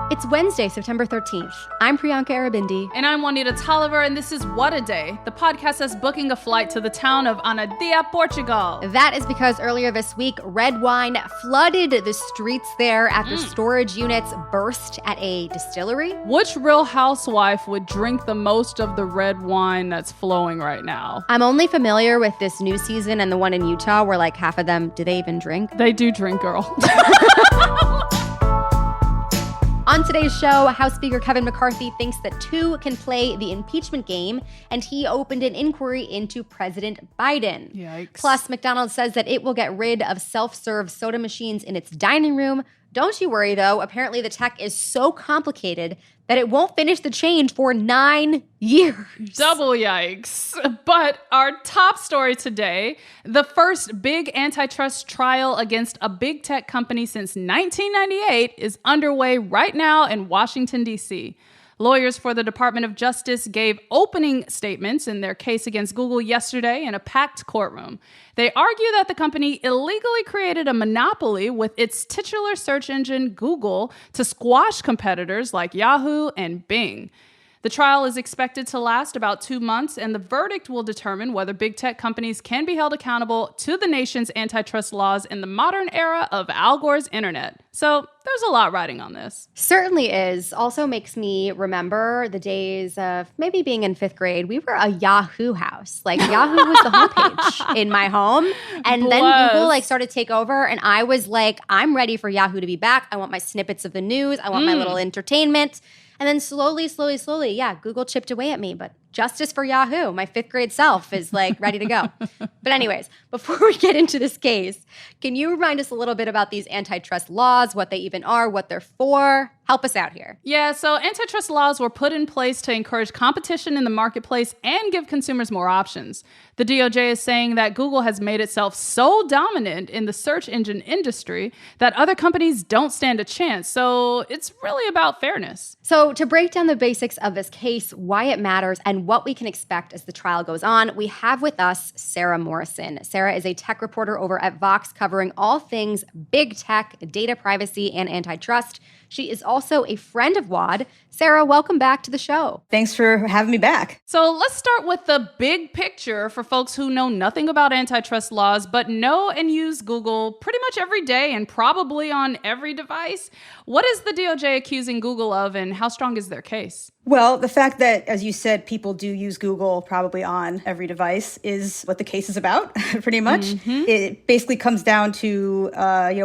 It's Wednesday, September 13th. I'm Priyanka Arabindi. And I'm Juanita Tolliver, and this is What a Day, the podcast that's booking a flight to the town of Anadia, Portugal. That is because earlier this week, red wine flooded the streets there after storage units burst at a distillery. Which Real Housewife would drink the most of the red wine that's flowing right now? I'm only familiar with this new season and the one in Utah where like half of them, do they even drink? They do drink, girl. On today's show, House Speaker Kevin McCarthy thinks that two can play the impeachment game, and he opened an inquiry into President Biden. Yikes. Plus, McDonald's says that it will get rid of self-serve soda machines in its dining room. Don't you worry, though. Apparently, the tech is so complicated that it won't finish the change for 9 years. Double yikes. But our top story today, the first big antitrust trial against a big tech company since 1998 is underway right now in Washington, D.C. Lawyers for the Department of Justice gave opening statements in their case against Google yesterday in a packed courtroom. They argue that the company illegally created a monopoly with its titular search engine, Google, to squash competitors like Yahoo and Bing. The trial is expected to last about 2 months, and the verdict will determine whether big tech companies can be held accountable to the nation's antitrust laws in the modern era of Al Gore's internet. So there's a lot riding on this. Certainly is. Also makes me remember the days of maybe being in 5th grade. We were a Yahoo house. Like Yahoo was the homepage in my home. And then Google started to take over. And I was like, I'm ready for Yahoo to be back. I want my snippets of the news. I want my little entertainment. And then slowly, Google chipped away at me. But justice for Yahoo. My 5th grade self is like ready to go. But anyways, before we get into this case, can you remind us a little bit about these antitrust laws, what they even are, what they're for? Help us out here. Yeah, so antitrust laws were put in place to encourage competition in the marketplace and give consumers more options. The DOJ is saying that Google has made itself so dominant in the search engine industry that other companies don't stand a chance. So it's really about fairness. So to break down the basics of this case, why it matters, and what we can expect as the trial goes on, we have with us Sara Morrison. Sara is a tech reporter over at Vox covering all things big tech, data privacy, and antitrust. She is also a friend of WAD. Sara, welcome back to the show. Thanks for having me back. So let's start with the big picture for folks who know nothing about antitrust laws, but know and use Google pretty much every day and probably on every device. What is the DOJ accusing Google of, and how strong is their case? Well, the fact that, as you said, people do use Google probably on every device is what the case is about, pretty much. Mm-hmm. It basically comes down to,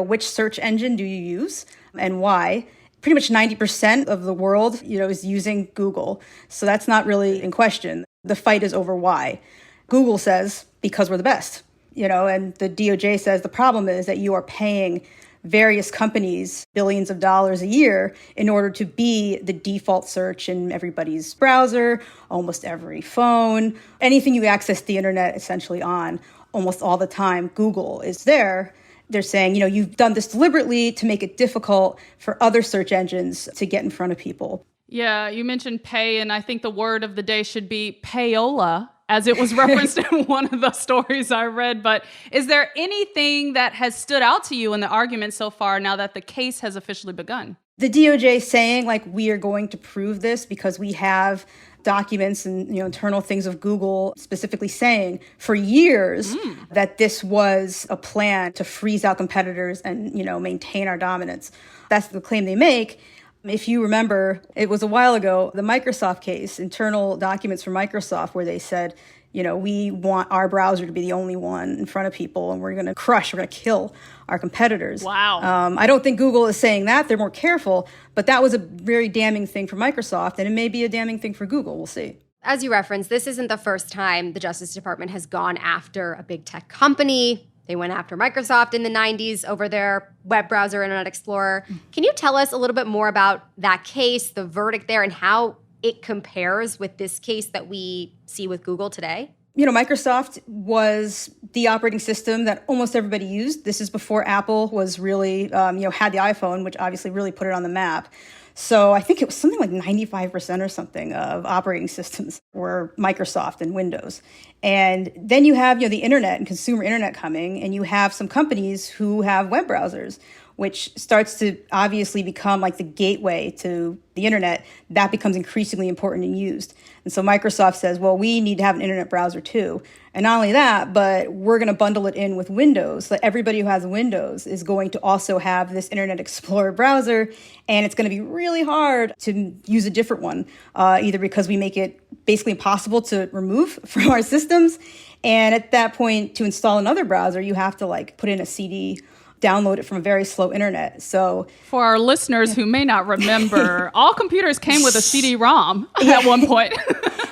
which search engine do you use and why. Pretty much 90% of the world, is using Google. So that's not really in question. The fight is over why. Google says, because we're the best, and the DOJ says the problem is that you are paying various companies billions of dollars a year in order to be the default search in everybody's browser, almost every phone, anything you access the internet essentially on, almost all the time, Google is there. They're saying, you've done this deliberately to make it difficult for other search engines to get in front of people. Yeah, you mentioned pay, and I think the word of the day should be payola, as it was referenced in one of the stories I read. But is there anything that has stood out to you in the argument so far now that the case has officially begun? The DOJ saying, we are going to prove this because we have documents and internal things of Google specifically saying for years that this was a plan to freeze out competitors and maintain our dominance. That's the claim they make. If you remember, it was a while ago, the Microsoft case, internal documents from Microsoft where they said, we want our browser to be the only one in front of people, and we're going to kill our competitors. Wow. I don't think Google is saying that. They're more careful, but that was a very damning thing for Microsoft, and it may be a damning thing for Google. We'll see. As you referenced, this isn't the first time the Justice Department has gone after a big tech company. They went after Microsoft in the 90s over their web browser, Internet Explorer. Can you tell us a little bit more about that case, the verdict there, and how it compares with this case that we see with Google today? Microsoft was the operating system that almost everybody used. This is before Apple was really, had the iPhone, which obviously really put it on the map. So I think it was something like 95% or something of operating systems were Microsoft and Windows. And then you have, the internet and consumer internet coming, and you have some companies who have web browsers. which starts to obviously become like the gateway to the internet, that becomes increasingly important and used. And so Microsoft says, well, we need to have an internet browser too. And not only that, but we're going to bundle it in with Windows. So everybody who has Windows is going to also have this Internet Explorer browser. And it's going to be really hard to use a different one, either because we make it basically impossible to remove from our systems. And at that point, to install another browser, you have to like put in a CD, download it from a very slow internet. So for our listeners who may not remember, all computers came with a CD-ROM at one point.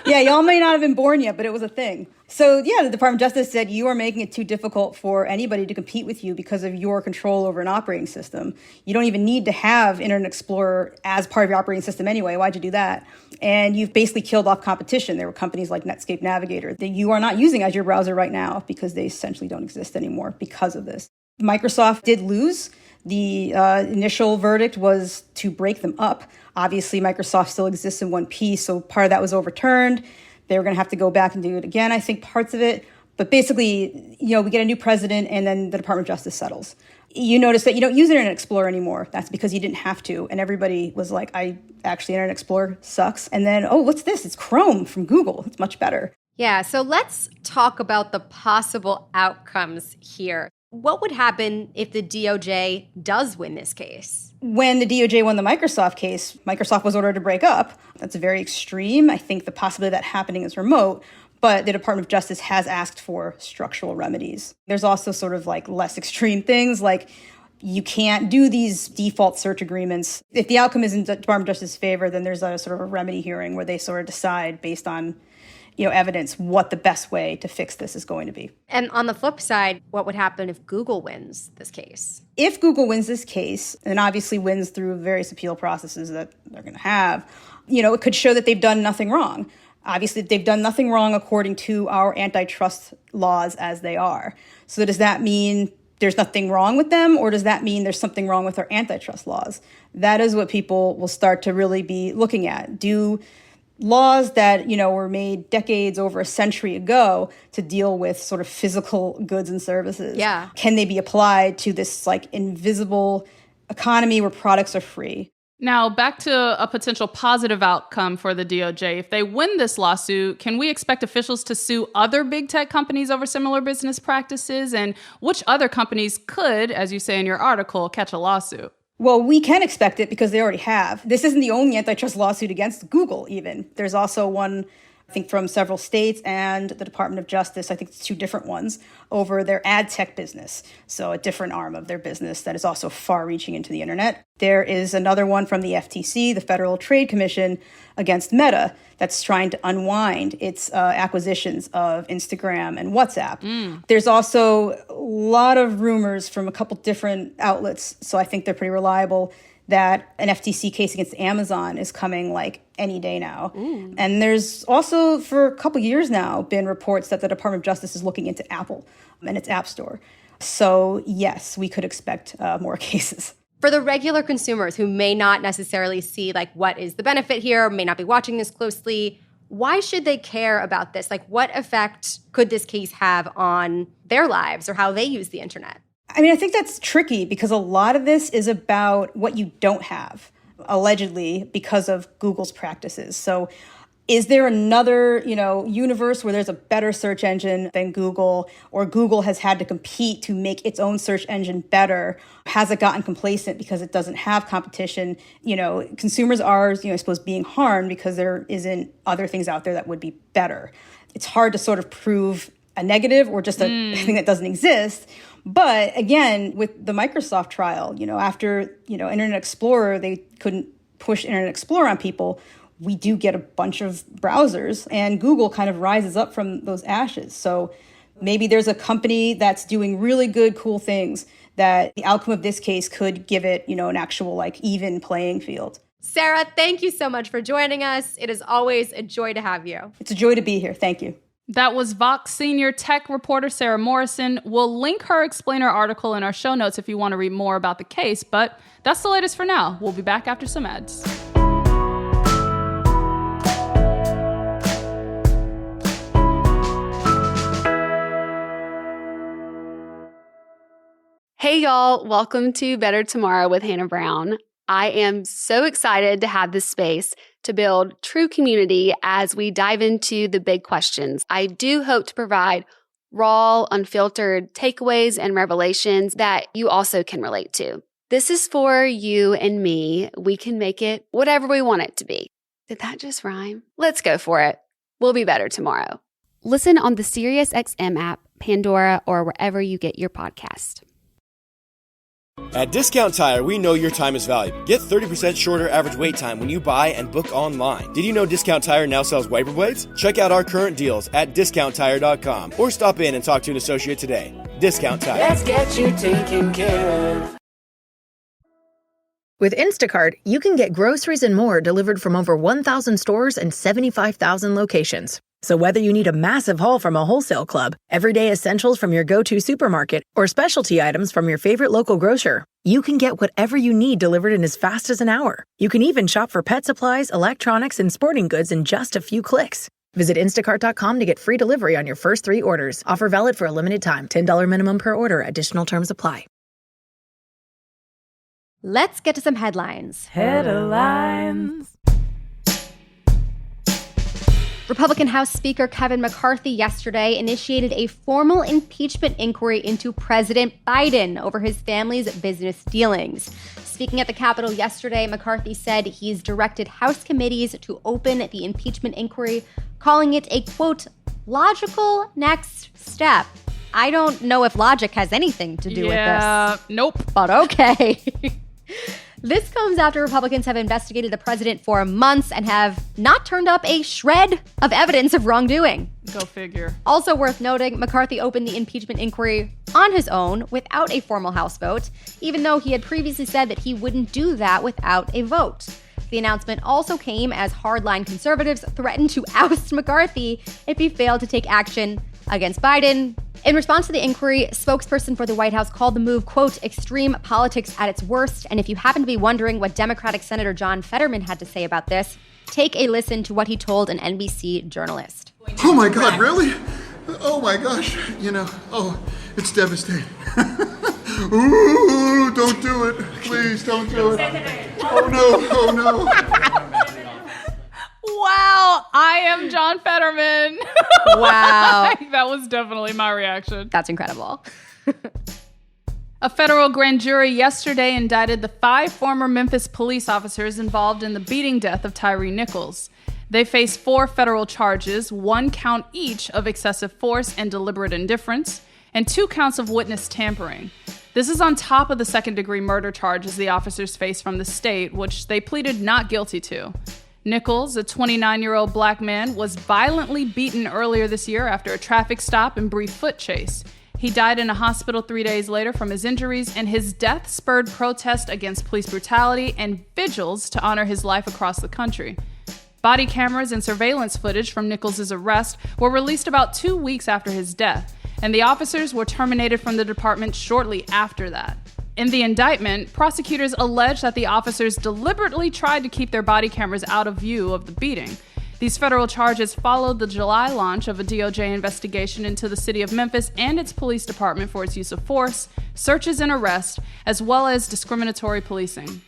Yeah, y'all may not have been born yet, but it was a thing. So yeah, the Department of Justice said you are making it too difficult for anybody to compete with you because of your control over an operating system. You don't even need to have Internet Explorer as part of your operating system anyway. Why'd you do that? And you've basically killed off competition. There were companies like Netscape Navigator that you are not using as your browser right now because they essentially don't exist anymore because of this. Microsoft did lose. The initial verdict was to break them up. Obviously, Microsoft still exists in one piece, so part of that was overturned. They were going to have to go back and do it again, I think, parts of it. But basically, we get a new president, and then the Department of Justice settles. You notice that you don't use Internet Explorer anymore. That's because you didn't have to. And everybody was like, Internet Explorer sucks. And then, what's this? It's Chrome from Google. It's much better. Yeah, so let's talk about the possible outcomes here. What would happen if the DOJ does win this case? When the DOJ won the Microsoft case, Microsoft was ordered to break up. That's very extreme. I think the possibility of that happening is remote, but the Department of Justice has asked for structural remedies. There's also sort of like less extreme things, like you can't do these default search agreements. If the outcome is in the Department of Justice's favor, then there's a sort of a remedy hearing where they sort of decide based on evidence what the best way to fix this is going to be. And on the flip side, what would happen if Google wins this case? If Google wins this case, and obviously wins through various appeal processes that they're going to have, it could show that they've done nothing wrong. Obviously, they've done nothing wrong according to our antitrust laws as they are. So does that mean there's nothing wrong with them, or does that mean there's something wrong with our antitrust laws? That is what people will start to really be looking at. Do laws that, were made decades, over a century ago to deal with sort of physical goods and services. Yeah. Can they be applied to this like invisible economy where products are free? Now, back to a potential positive outcome for the DOJ. If they win this lawsuit, can we expect officials to sue other big tech companies over similar business practices? And which other companies could, as you say in your article, catch a lawsuit? Well, we can expect it because they already have. This isn't the only antitrust lawsuit against Google, even. There's also one, I think, from several states and the Department of Justice, I think it's two different ones, over their ad tech business. So a different arm of their business that is also far-reaching into the internet. There is another one from the FTC, the Federal Trade Commission, against Meta that's trying to unwind its acquisitions of Instagram and WhatsApp. There's also a lot of rumors from a couple different outlets, so I think they're pretty reliable, that an FTC case against Amazon is coming like any day now. And there's also, for a couple years now, been reports that the Department of Justice is looking into Apple and its App Store. So yes, we could expect more cases. For the regular consumers who may not necessarily see like what is the benefit here, may not be watching this closely, why should they care about this? Like, what effect could this case have on their lives or how they use the internet? I mean, I think that's tricky because a lot of this is about what you don't have, allegedly, because of Google's practices. So is there another, universe where there's a better search engine than Google, or Google has had to compete to make its own search engine better? Has it gotten complacent because it doesn't have competition? Consumers are, I suppose, being harmed because there isn't other things out there that would be better. It's hard to sort of prove a negative or just a thing that doesn't exist. But again, with the Microsoft trial, after, Internet Explorer, they couldn't push Internet Explorer on people. We do get a bunch of browsers, and Google kind of rises up from those ashes. So maybe there's a company that's doing really good, cool things that the outcome of this case could give it, an actual like even playing field. Sara, thank you so much for joining us. It is always a joy to have you. It's a joy to be here. Thank you. That was Vox senior tech reporter Sara Morrison. We'll link her explainer article in our show notes if you want to read more about the case, but that's the latest for now. We'll be back after some ads. Hey y'all, welcome to Better Tomorrow with Hannah Brown. I am so excited to have this space to build true community as we dive into the big questions. I do hope to provide raw, unfiltered takeaways and revelations that you also can relate to. This is for you and me. We can make it whatever we want it to be. Did that just rhyme? Let's go for it. We'll be better tomorrow. Listen on the SiriusXM app, Pandora, or wherever you get your podcast. At Discount Tire, we know your time is valuable. Get 30% shorter average wait time when you buy and book online. Did you know Discount Tire now sells wiper blades? Check out our current deals at discounttire.com or stop in and talk to an associate today. Discount Tire. Let's get you taken care of. With Instacart, you can get groceries and more delivered from over 1,000 stores and 75,000 locations. So whether you need a massive haul from a wholesale club, everyday essentials from your go-to supermarket, or specialty items from your favorite local grocer, you can get whatever you need delivered in as fast as an hour. You can even shop for pet supplies, electronics, and sporting goods in just a few clicks. Visit instacart.com to get free delivery on your first 3 orders. Offer valid for a limited time. $10 minimum per order. Additional terms apply. Let's get to some headlines. Headlines. Republican House Speaker Kevin McCarthy yesterday initiated a formal impeachment inquiry into President Biden over his family's business dealings. Speaking at the Capitol yesterday, McCarthy said he's directed House committees to open the impeachment inquiry, calling it a, quote, logical next step. I don't know if logic has anything to do with this. Nope. But okay. This comes after Republicans have investigated the president for months and have not turned up a shred of evidence of wrongdoing. Go figure. Also worth noting, McCarthy opened the impeachment inquiry on his own without a formal House vote, even though he had previously said that he wouldn't do that without a vote. The announcement also came as hardline conservatives threatened to oust McCarthy if he failed to take action against Biden. In response to the inquiry, spokesperson for the White House called the move, quote, extreme politics at its worst. And if you happen to be wondering what Democratic Senator John Fetterman had to say about this, take a listen to what he told an NBC journalist. Oh my God, really? Oh my gosh, it's devastating. Ooh, don't do it. Please don't do it. Oh no. Wow, I am John Fetterman. Wow. That was definitely my reaction. That's incredible. A federal grand jury yesterday indicted the 5 former Memphis police officers involved in the beating death of Tyre Nichols. They face 4 federal charges, 1 count each of excessive force and deliberate indifference, and 2 counts of witness tampering. This is on top of the second-degree murder charges the officers face from the state, which they pleaded not guilty to. Nichols, a 29-year-old black man, was violently beaten earlier this year after a traffic stop and brief foot chase. He died in a hospital 3 days later from his injuries, and his death spurred protest against police brutality and vigils to honor his life across the country. Body cameras and surveillance footage from Nichols' arrest were released about 2 weeks after his death, and the officers were terminated from the department shortly after that. In the indictment, prosecutors allege that the officers deliberately tried to keep their body cameras out of view of the beating. These federal charges followed the July launch of a DOJ investigation into the city of Memphis and its police department for its use of force, searches and arrests, as well as discriminatory policing.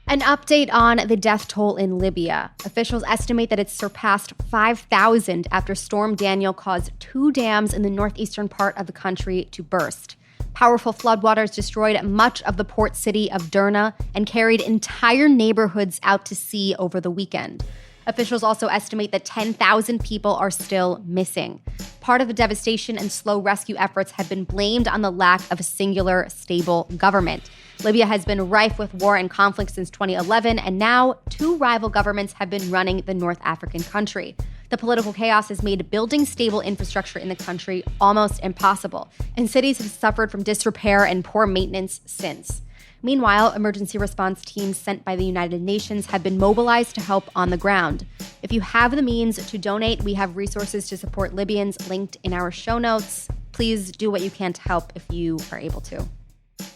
An update on the death toll in Libya. Officials estimate that it's surpassed 5,000 after Storm Daniel caused 2 dams in the northeastern part of the country to burst. Powerful floodwaters destroyed much of the port city of Derna and carried entire neighborhoods out to sea over the weekend. Officials also estimate that 10,000 people are still missing. Part of the devastation and slow rescue efforts have been blamed on the lack of a singular, stable government. Libya has been rife with war and conflict since 2011, and now 2 rival governments have been running the North African country. The political chaos has made building stable infrastructure in the country almost impossible, and cities have suffered from disrepair and poor maintenance since. Meanwhile, emergency response teams sent by the United Nations have been mobilized to help on the ground. If you have the means to donate, we have resources to support Libyans linked in our show notes. Please do what you can to help if you are able to.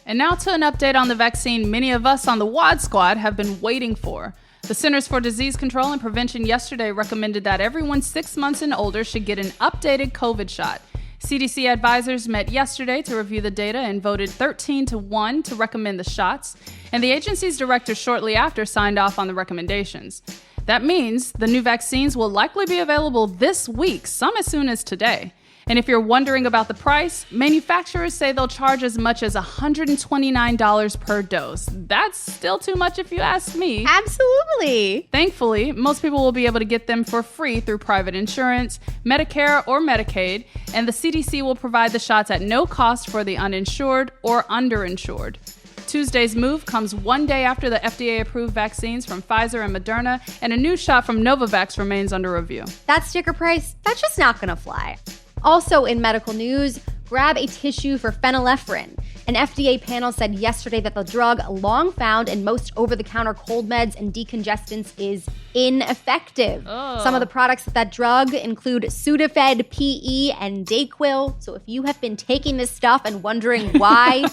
And now to an update on the vaccine many of us on the WAD Squad have been waiting for. The Centers for Disease Control and Prevention yesterday recommended that everyone 6 months and older should get an updated COVID shot. CDC advisors met yesterday to review the data and voted 13-1 to recommend the shots, and the agency's director shortly after signed off on the recommendations. That means the new vaccines will likely be available this week, some as soon as today. And if you're wondering about the price, manufacturers say they'll charge as much as $129 per dose. That's still too much if you ask me. Absolutely. Thankfully, most people will be able to get them for free through private insurance, Medicare, or Medicaid, and the CDC will provide the shots at no cost for the uninsured or underinsured. Tuesday's move comes one day after the FDA-approved vaccines from Pfizer and Moderna, and a new shot from Novavax remains under review. That sticker price, that's just not going to fly. Also in medical news, grab a tissue for phenylephrine. An FDA panel said yesterday that the drug, long found in most over-the-counter cold meds and decongestants, is ineffective. Oh. Some of the products of that drug include Sudafed PE and Dayquil. So if you have been taking this stuff and wondering why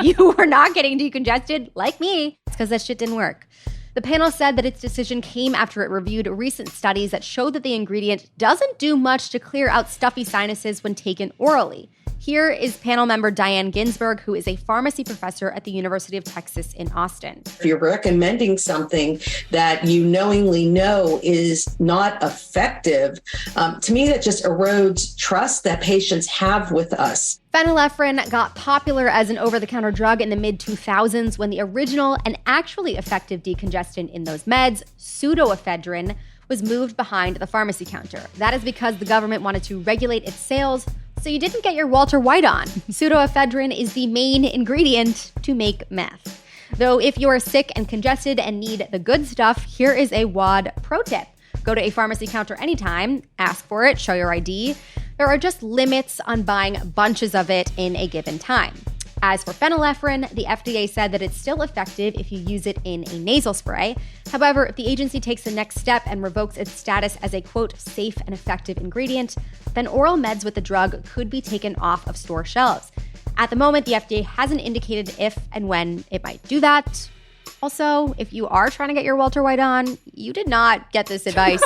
you are not getting decongested, like me, it's because that shit didn't work. The panel said that its decision came after it reviewed recent studies that showed that the ingredient doesn't do much to clear out stuffy sinuses when taken orally. Here is panel member Diane Ginsburg, who is a pharmacy professor at the University of Texas in Austin. If you're recommending something that you knowingly know is not effective, to me that just erodes trust that patients have with us. Phenylephrine got popular as an over-the-counter drug in the mid-2000s when the original and actually effective decongestant in those meds, pseudoephedrine, was moved behind the pharmacy counter. That is because the government wanted to regulate its sales, so you didn't get your Walter White on. Pseudoephedrine is the main ingredient to make meth. Though if you're sick and congested and need the good stuff, here is a WAD pro tip. Go to a pharmacy counter anytime, ask for it, show your ID. There are just limits on buying bunches of it in a given time. As for phenylephrine, the FDA said that it's still effective if you use it in a nasal spray. However, if the agency takes the next step and revokes its status as a, quote, safe and effective ingredient, then oral meds with the drug could be taken off of store shelves. At the moment, the FDA hasn't indicated if and when it might do that. Also, if you are trying to get your Walter White on, you did not get this advice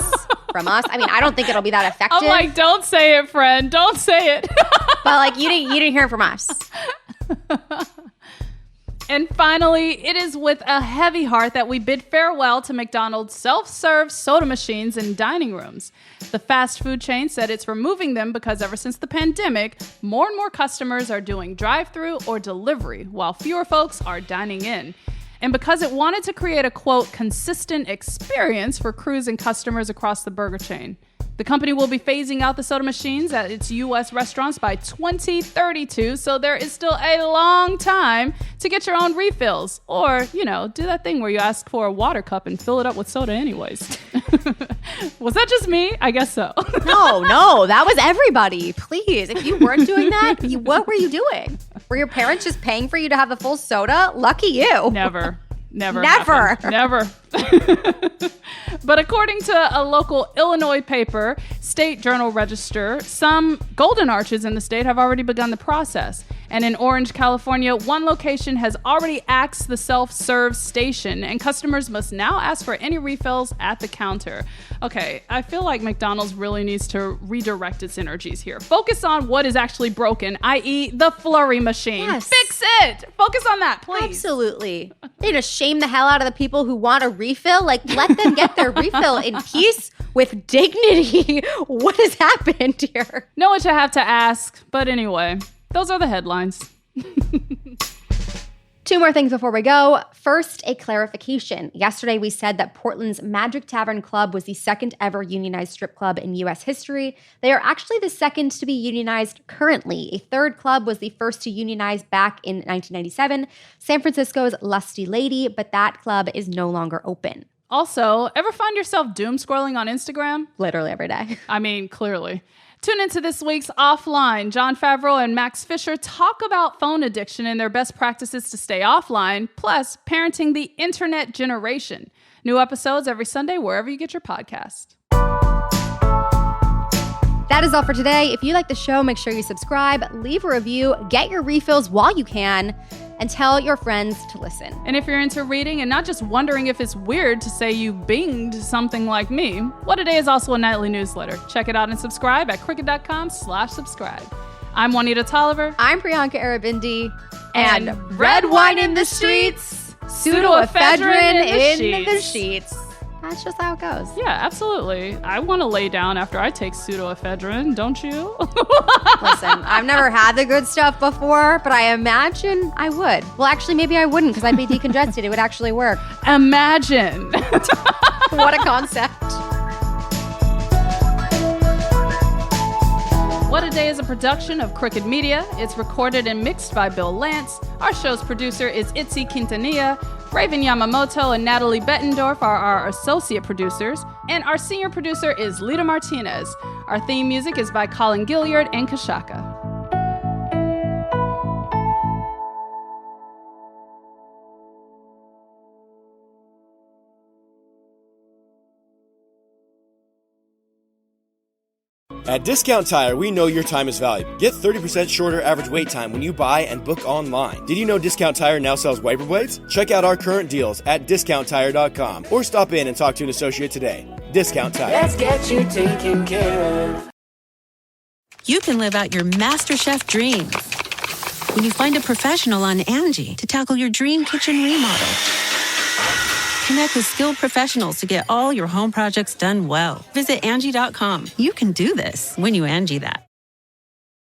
from us. I mean, I don't think it'll be that effective. I'm like, don't say it, friend. Don't say it. But like, you didn't hear it from us. And finally, it is with a heavy heart that we bid farewell to McDonald's self-serve soda machines in dining rooms. The fast food chain said it's removing them because ever since the pandemic, more and more customers are doing drive-thru or delivery, while fewer folks are dining in. And because it wanted to create a, quote, consistent experience for crews and customers across the burger chain. The company will be phasing out the soda machines at its U.S. restaurants by 2032, so there is still a long time to get your own refills. Or, you know, do that thing where you ask for a water cup and fill it up with soda anyways. Was that just me? I guess so. No, that was everybody. Please, if you weren't doing that, what were you doing? Were your parents just paying for you to have the full soda? Lucky you. Never. But according to a local Illinois paper, State Journal Register, some Golden Arches in the state have already begun the process. And in Orange, California, one location has already axed the self-serve station, and customers must now ask for any refills at the counter. Okay, I feel like McDonald's really needs to redirect its energies here. Focus on what is actually broken, i.e. the flurry machine. Yes. Fix it! Focus on that, please. Absolutely. They just shame the hell out of the people who want a refill. Like, let them get their refill in peace with dignity. What has happened here? Know what you have to ask, but anyway, those are the headlines. Two more things before we go. First, a clarification. Yesterday, we said that Portland's Magic Tavern Club was the second ever unionized strip club in U.S. history. They are actually the second to be unionized currently. A third club was the first to unionize back in 1997, San Francisco's Lusty Lady, but that club is no longer open. Also, ever find yourself doom scrolling on Instagram? Literally every day. I mean, clearly. Tune into this week's Offline. Jon Favreau and Max Fisher talk about phone addiction and their best practices to stay offline, plus parenting the internet generation. New episodes every Sunday, wherever you get your podcast. That is all for today. If you like the show, make sure you subscribe, leave a review, get your refills while you can, and tell your friends to listen. And if you're into reading and not just wondering if it's weird to say you binged something like me, What A Day is also a nightly newsletter. Check it out and subscribe at cricket.com/subscribe. I'm Juanita Tolliver. I'm Priyanka Arabindi. And red wine in the streets, pseudoephedrine in the sheets. That's just how it goes. Yeah, absolutely. I want to lay down after I take pseudoephedrine, don't you? Listen, I've never had the good stuff before, but I imagine I would. Well, actually, maybe I wouldn't because I'd be decongested. It would actually work. Imagine. What a concept. What a Day is a production of Crooked Media. It's recorded and mixed by Bill Lance. Our show's producer is Itzi Quintanilla. Raven Yamamoto and Natalie Bettendorf are our associate producers. And our senior producer is Lita Martinez. Our theme music is by Colin Gilliard and Kashaka. At Discount Tire, we know your time is valuable. Get 30% shorter average wait time when you buy and book online. Did you know Discount Tire now sells wiper blades? Check out our current deals at discounttire.com or stop in and talk to an associate today. Discount Tire. Let's get you taken care of. You can live out your MasterChef dreams when you find a professional on Angie to tackle your dream kitchen remodel. Connect with skilled professionals to get all your home projects done well. Visit Angie.com. You can do this when you Angie that.